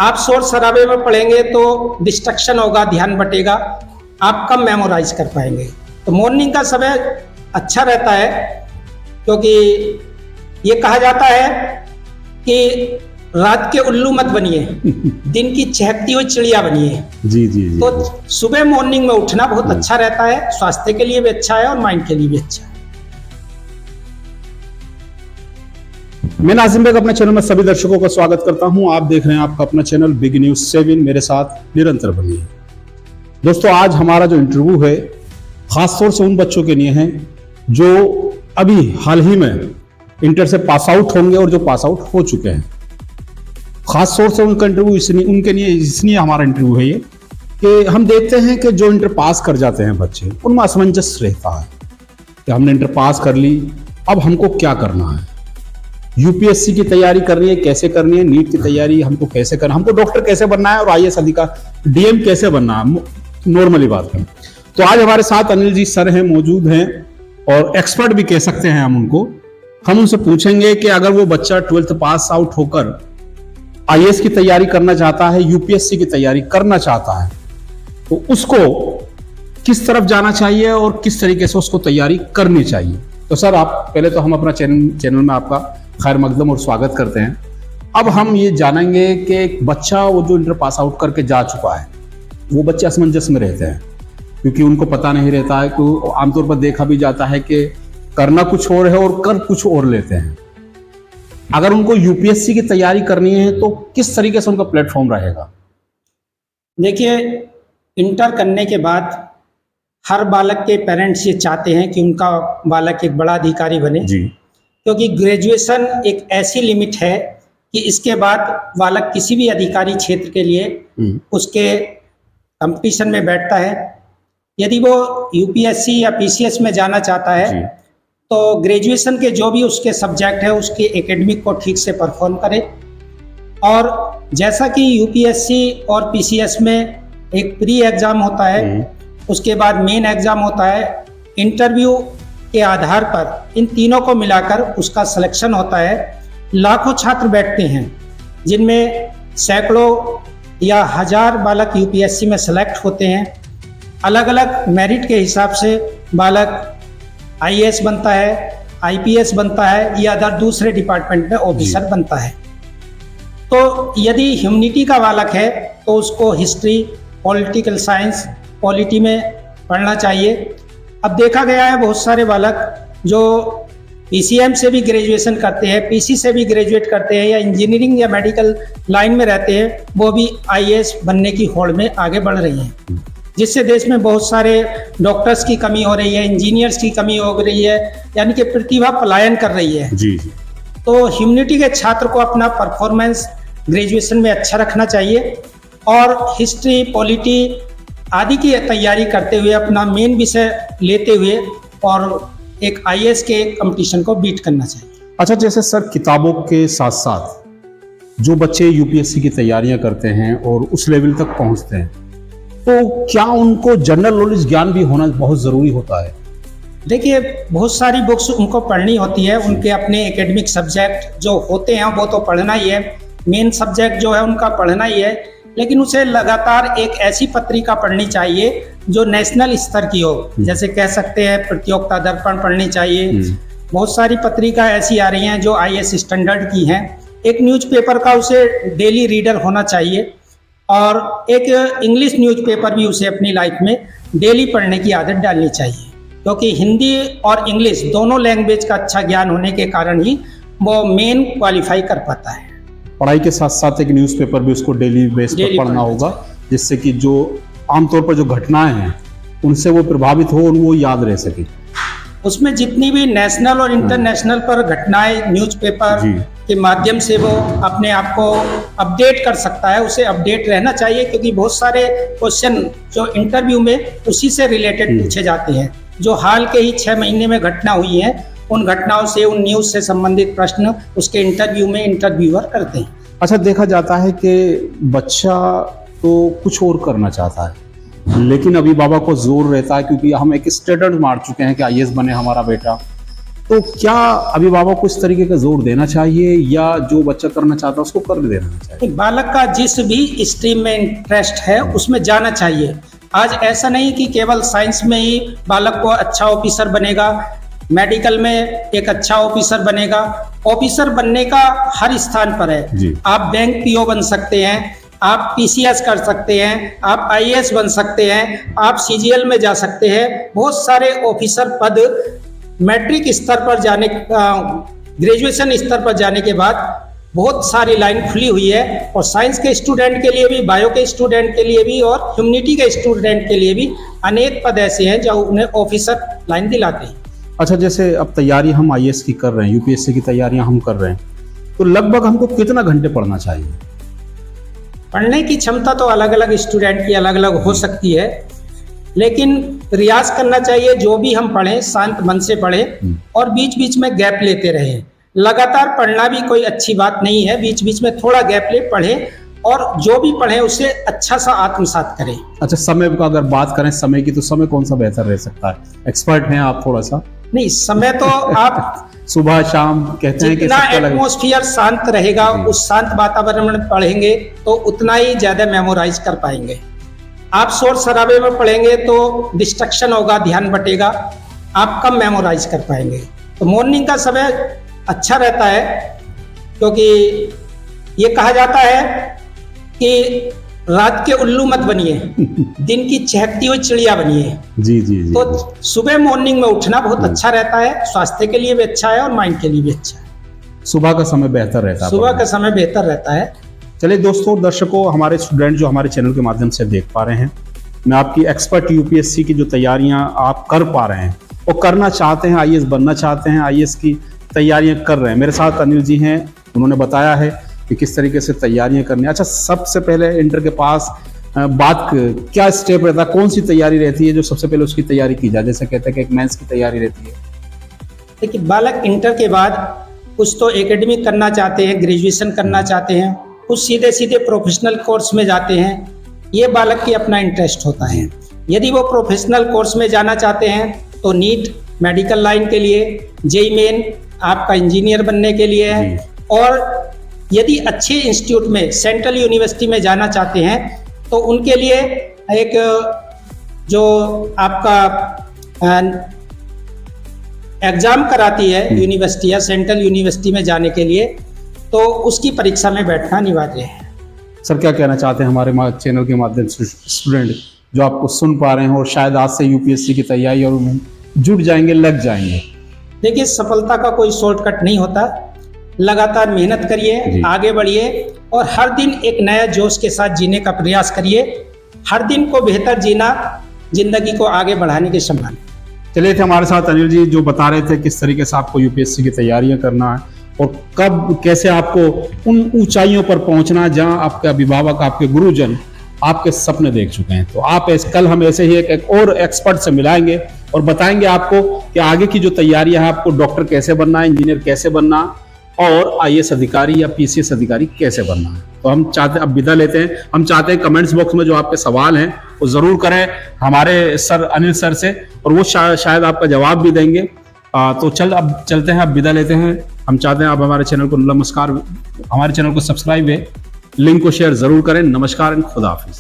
आप शोर शराबे में पढ़ेंगे तो डिस्ट्रक्शन होगा, ध्यान बटेगा, आप कम मेमोराइज कर पाएंगे। तो मॉर्निंग का समय अच्छा रहता है, क्योंकि ये कहा जाता है कि रात के उल्लू मत बनिए, दिन की चहकती हुई चिड़िया बनिए। जी जी जी। तो सुबह मॉर्निंग में उठना बहुत अच्छा रहता है, स्वास्थ्य के लिए भी अच्छा है और माइंड के लिए भी अच्छा है। मैं नाजिम बेग अपने चैनल में सभी दर्शकों का स्वागत करता हूं। आप देख रहे हैं आपका अपना चैनल बिग न्यूज 7, मेरे साथ निरंतर बनिए। दोस्तों, आज हमारा जो इंटरव्यू है खासतौर से उन बच्चों के लिए है जो अभी हाल ही में इंटर से पास आउट होंगे और जो पास आउट हो चुके हैं। खासतौर से उनका इंटरव्यू उनके लिए इसलिए हमारा इंटरव्यू है ये कि हम देखते हैं कि जो इंटर पास कर जाते हैं बच्चे, उनमें असमंजस रहता है कि हमने इंटर पास कर ली, अब हमको क्या करना है। यूपीएससी की तैयारी करनी है, कैसे करनी है, नीट की तैयारी हमको कैसे करना है, हमको डॉक्टर कैसे बनना है और आईएएस अधिकारी डीएम कैसे बनना है, नॉर्मली बात करें तो। आज हमारे साथ अनिल जी सर हैं, मौजूद हैं और एक्सपर्ट भी कह सकते हैं हम उनको। हम उनसे पूछेंगे कि अगर वो बच्चा 12th पास आउट होकर आईएएस की तैयारी करना चाहता है, यूपीएससी की तैयारी करना चाहता है, तो उसको किस तरफ जाना चाहिए और किस तरीके से उसको तैयारी करनी चाहिए। तो सर, आप पहले तो हम अपना चैनल में आपका खैर मकदम और स्वागत करते हैं। अब हम ये जानेंगे कि एक बच्चा वो जो इंटर पास आउट करके जा चुका है, वो बच्चे असमंजस में रहते हैं क्योंकि उनको पता नहीं रहता है कि आमतौर पर देखा भी जाता है कि करना कुछ और है और कर कुछ और लेते हैं। अगर उनको यूपीएससी की तैयारी करनी है तो किस तरीके से उनका प्लेटफॉर्म रहेगा? देखिए, इंटर करने के बाद हर बालक के पेरेंट्स ये चाहते हैं कि उनका बालक एक बड़ा अधिकारी बने जी। क्योंकि ग्रेजुएशन एक ऐसी लिमिट है कि इसके बाद बालक किसी भी अधिकारी क्षेत्र के लिए उसके कंपटीशन में बैठता है। यदि वो यूपीएससी या पीसीएस में जाना चाहता है तो ग्रेजुएशन के जो भी उसके सब्जेक्ट है उसके एकेडमिक को ठीक से परफॉर्म करे। और जैसा कि यूपीएससी और पीसीएस में एक प्री एग्जाम होता है, उसके बाद मेन एग्जाम होता है, इंटरव्यू के आधार पर इन तीनों को मिलाकर उसका सिलेक्शन होता है। लाखों छात्र बैठते हैं जिनमें सैकड़ों या हजार बालक यूपीएससी में सेलेक्ट होते हैं। अलग अलग मेरिट के हिसाब से बालक आईएएस बनता है, आईपीएस बनता है या अदर दूसरे डिपार्टमेंट में ऑफिसर बनता है। तो यदि ह्यूमैनिटी का बालक है तो उसको हिस्ट्री, पॉलिटिकल साइंस, पॉलिटी में पढ़ना चाहिए। अब देखा गया है बहुत सारे बालक जो पीसीएम से भी ग्रेजुएशन करते हैं, पीसी से भी ग्रेजुएट करते हैं या इंजीनियरिंग या मेडिकल लाइन में रहते हैं, वो भी आईएएस बनने की होड़ में आगे बढ़ रही हैं, जिससे देश में बहुत सारे डॉक्टर्स की कमी हो रही है, इंजीनियर्स की कमी हो रही है, यानी कि प्रतिभा पलायन कर रही है। जी। तो ह्यूमैनिटी के छात्र को अपना परफॉर्मेंस ग्रेजुएशन में अच्छा रखना चाहिए और हिस्ट्री, पॉलिटी आदि की तैयारी करते हुए अपना मेन विषय लेते हुए और एक आईएएस के कंपटीशन को बीट करना चाहिए। अच्छा, जैसे सर किताबों के साथ साथ जो बच्चे यूपीएससी की तैयारियां करते हैं और उस लेवल तक पहुंचते हैं, तो क्या उनको जनरल नॉलेज ज्ञान भी होना बहुत जरूरी होता है? देखिए, बहुत सारी बुक्स उनको पढ़नी होती है। उनके अपने एकेडमिक सब्जेक्ट जो होते हैं वो तो पढ़ना ही है, मेन सब्जेक्ट जो है उनका पढ़ना ही है, लेकिन उसे लगातार एक ऐसी पत्रिका पढ़नी चाहिए जो नेशनल स्तर की हो। जैसे कह सकते हैं प्रतियोगिता दर्पण पढ़नी चाहिए। बहुत सारी पत्रिका ऐसी आ रही हैं जो आईएएस स्टैंडर्ड की हैं। एक न्यूज़पेपर का उसे डेली रीडर होना चाहिए और एक इंग्लिश न्यूज़पेपर भी उसे अपनी लाइफ में डेली पढ़ने की आदत डालनी चाहिए, क्योंकि हिंदी और इंग्लिश दोनों लैंग्वेज का अच्छा ज्ञान होने के कारण ही वो मेन क्वालिफाई कर पाता है। पढ़ाई के साथ साथ एक न्यूज़पेपर भी उसको डेली बेस पर पढ़ना होगा, जिससे कि जो आमतौर पर जो घटनाएं हैं उनसे वो प्रभावित हो और वो याद रह सके। उसमें जितनी भी नेशनल और इंटरनेशनल पर घटनाएं न्यूज़पेपर के माध्यम से वो अपने आप को अपडेट कर सकता है। उसे अपडेट रहना चाहिए, क्योंकि बहुत सारे क्वेश्चन जो इंटरव्यू में उसी से रिलेटेड पूछे जाते हैं। जो हाल के ही 6 महीने में घटना हुई है, उन घटनाओं से, उन न्यूज़ से संबंधित प्रश्न उसके इंटरव्यू में इंटरव्यूअर करते हैं। अच्छा, देखा जाता है कि बच्चा तो कुछ और करना चाहता है, लेकिन अभिभावक को जोर रहता है क्योंकि हम एक स्टैंडर्ड मार चुके हैं कि आईएएस बने हमारा बेटा, तो क्या अभिभावक को इस तरीके का जोर देना चाहिए या जो बच्चा करना चाहता है उसको कर देना चाहिए? बालक का जिस भी स्ट्रीम में इंटरेस्ट है उसमें जाना चाहिए। आज ऐसा नहीं कि केवल साइंस में ही बालक को अच्छा ऑफिसर बनेगा, मेडिकल में एक अच्छा ऑफिसर बनेगा। ऑफिसर बनने का हर स्थान पर है। आप बैंक पीओ बन सकते हैं, आप पीसीएस कर सकते हैं, आप आईएएस बन सकते हैं, आप सीजीएल में जा सकते हैं। बहुत सारे ऑफिसर पद मैट्रिक स्तर पर जाने, ग्रेजुएशन स्तर पर जाने के बाद बहुत सारी लाइन खुली हुई है। और साइंस के स्टूडेंट के लिए भी, बायो के स्टूडेंट के लिए भी और ह्यूमैनिटी के स्टूडेंट के लिए भी अनेक पद ऐसे हैं जो उन्हें ऑफिसर लाइन दिलाते हैं। अच्छा, जैसे अब तैयारी हम आईएएस की कर रहे हैं, यूपीएससी की तैयारियां हम कर रहे हैं, तो लगभग हमको कितना घंटे पढ़ना चाहिए? पढ़ने की क्षमता तो अलग अलग स्टूडेंट की अलग अलग हो सकती है, लेकिन रियाज करना चाहिए। जो भी हम पढ़ें शांत मन से पढ़ें और बीच बीच में गैप लेते रहें। लगातार पढ़ना भी कोई अच्छी बात नहीं है, बीच बीच में थोड़ा गैप ले पढ़ें और जो भी पढ़ें उसे अच्छा सा आत्मसात करें। अच्छा, समय का अगर बात करें समय की, तो समय कौन सा बेहतर रह सकता है? एक्सपर्ट हैं आप थोड़ा सा। नहीं, समय तो आप सुबह शाम कहते हैं कि जितना एटमॉस्फेयर शांत रहेगा, उस शांत वातावरण में पढ़ेंगे तो उतना ही ज्यादा मेमोराइज कर पाएंगे। आप शोर शराबे में पढ़ेंगे तो डिस्ट्रक्शन होगा, ध्यान बटेगा, आप कम मेमोराइज कर पाएंगे। तो मॉर्निंग का समय अच्छा रहता है, क्योंकि ये कहा जाता है कि रात के उल्लू मत बनिए, दिन की चहकती हुई चिड़िया बनिए। जी जी जी। तो सुबह मॉर्निंग में उठना बहुत अच्छा रहता है, स्वास्थ्य के लिए भी अच्छा है और माइंड के लिए भी अच्छा है। सुबह का समय बेहतर रहता है। सुबह का समय बेहतर रहता है। चलिए दोस्तों, दर्शकों, हमारे स्टूडेंट जो हमारे चैनल के माध्यम से देख पा रहे हैं, मैं आपकी एक्सपर्ट यूपीएससी की जो तैयारियां आप कर पा रहे हैं और करना चाहते हैं, आईएएस बनना चाहते हैं, आईएएस की तैयारियां कर रहे हैं। मेरे साथ अनिल जी हैं, उन्होंने बताया है कि किस तरीके से तैयारियां करनी है। अच्छा, सबसे पहले इंटर के पास बात क्या स्टेप रहता है, कौन सी तैयारी रहती है जो सबसे पहले उसकी तैयारी की जाए? जैसे कहते हैं कि एक मेंस की तैयारी रहती है। देखिए, बालक इंटर के बाद कुछ तो एकेडमिक करना चाहते हैं, ग्रेजुएशन करना चाहते हैं, कुछ सीधे सीधे प्रोफेशनल कोर्स में जाते हैं। ये बालक की अपना इंटरेस्ट होता है। यदि वो प्रोफेशनल कोर्स में जाना चाहते हैं तो नीट मेडिकल लाइन के लिए, जेईई मेन आपका इंजीनियर बनने के लिए है। और यदि अच्छे इंस्टीट्यूट में, सेंट्रल यूनिवर्सिटी में जाना चाहते हैं तो उनके लिए एक जो आपका एग्जाम कराती है यूनिवर्सिटी या सेंट्रल यूनिवर्सिटी में जाने के लिए, तो उसकी परीक्षा में बैठना अनिवार्य है। सर, क्या कहना चाहते हैं हमारे चैनल के माध्यम से स्टूडेंट जो आपको सुन पा रहे हैं और शायद आज से यूपीएससी की तैयारी और जुट जाएंगे, लग जाएंगे? देखिए, सफलता का कोई शॉर्टकट नहीं होता। लगातार मेहनत करिए, आगे बढ़िए और हर दिन एक नया जोश के साथ जीने का प्रयास करिए। हर दिन को बेहतर जीना जिंदगी को आगे बढ़ाने के समान। चलिए, थे हमारे साथ अनिल जी जो बता रहे थे किस तरीके से आपको यूपीएससी की तैयारियां करना है और कब कैसे आपको उन ऊंचाइयों पर पहुंचना है जहां आपके अभिभावक, आपके गुरुजन आपके सपने देख चुके हैं। तो आप कल हम ऐसे ही एक और एक्सपर्ट से मिलाएंगे और बताएंगे आपको कि आगे की जो तैयारियां है, आपको डॉक्टर कैसे बनना है, इंजीनियर कैसे बनना और आईएएस अधिकारी या पीसीएस अधिकारी कैसे बनना है। तो हम चाहते, अब विदा लेते हैं, हम चाहते हैं कमेंट्स बॉक्स में जो आपके सवाल हैं वो जरूर करें हमारे सर अनिल सर से, और वो शायद आपका जवाब भी देंगे। तो अब चलते हैं, अब विदा लेते हैं। हम चाहते हैं आप हमारे चैनल को, नमस्कार, हमारे चैनल को सब्सक्राइब है, लिंक को शेयर जरूर करें। नमस्कार एंड खुदा हाफिज।